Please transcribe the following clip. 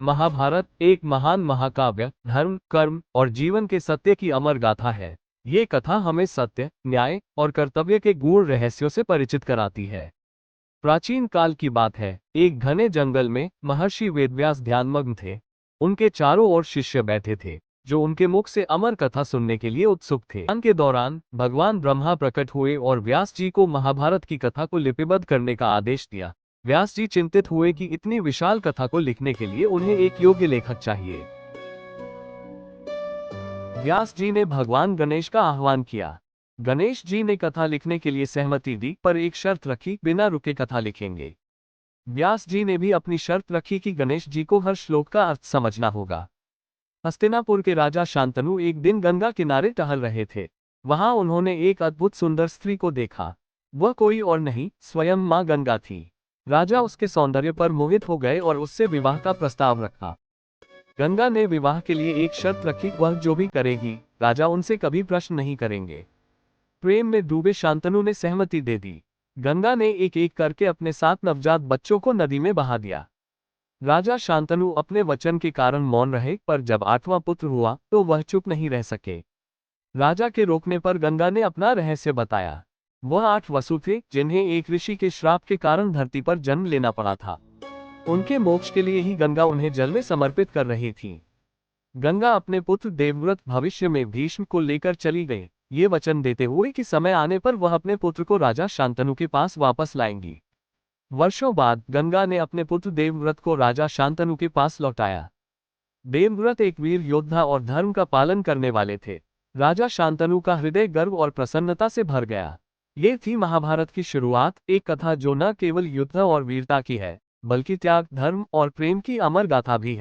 महाभारत एक महान महाकाव्य, धर्म, कर्म और जीवन के सत्य की अमर गाथा है। ये कथा हमें सत्य, न्याय और कर्तव्य के गूढ़ रहस्यों से परिचित कराती है। प्राचीन काल की बात है, एक घने जंगल में महर्षि वेदव्यास ध्यानमग्न थे। उनके चारों ओर शिष्य बैठे थे, जो उनके मुख से अमर कथा सुनने के लिए उत्सुक थे। ध्यान के दौरान भगवान ब्रह्मा प्रकट हुए और व्यास जी को महाभारत की कथा को लिपिबद्ध करने का आदेश दिया। व्यास जी चिंतित हुए कि इतनी विशाल कथा को लिखने के लिए उन्हें एक योग्य लेखक चाहिए। व्यास जी ने भगवान गणेश का आह्वान किया। गणेश जी ने कथा लिखने के लिए सहमति दी, पर एक शर्त रखी, बिना रुके कथा लिखेंगे। व्यास जी ने भी अपनी शर्त रखी कि गणेश जी को हर श्लोक का अर्थ समझना होगा। हस्तिनापुर के राजा शांतनु एक दिन गंगा किनारे टहल रहे थे। वहां उन्होंने एक अद्भुत सुंदर स्त्री को देखा। वह कोई और नहीं, स्वयं मां गंगा थी। राजा उसके सौंदर्य पर मोहित हो गए और उससे विवाह का प्रस्ताव रखा। गंगा ने विवाह के लिए एक शर्त रखी, वह जो भी करेगी, राजा उनसे कभी प्रश्न नहीं करेंगे। प्रेम में डूबे शांतनु ने सहमति दे दी। गंगा ने एक एक करके अपने 7 नवजात बच्चों को नदी में बहा दिया। राजा शांतनु अपने वचन के कारण मौन रहे, पर जब 8वां पुत्र हुआ तो वह चुप नहीं रह सके। राजा के रोकने पर गंगा ने अपना रहस्य बताया। वह 8 वसु थे, जिन्हें एक ऋषि के श्राप के कारण धरती पर जन्म लेना पड़ा था। उनके मोक्ष के लिए ही गंगा उन्हें जल में समर्पित कर रही थी। गंगा अपने पुत्र देवव्रत भविष्य में भीष्म को लेकर चली गई, ये वचन देते हुए कि समय आने पर वह अपने पुत्र को राजा शांतनु के पास वापस लाएंगी। वर्षों बाद गंगा ने अपने पुत्र देवव्रत को राजा शांतनु के पास लौटाया। देवव्रत एक वीर योद्धा और धर्म का पालन करने वाले थे। राजा शांतनु का हृदय गर्व और प्रसन्नता से भर गया। ये थी महाभारत की शुरुआत, एक कथा जो न केवल युद्ध और वीरता की है, बल्कि त्याग, धर्म और प्रेम की अमर गाथा भी है।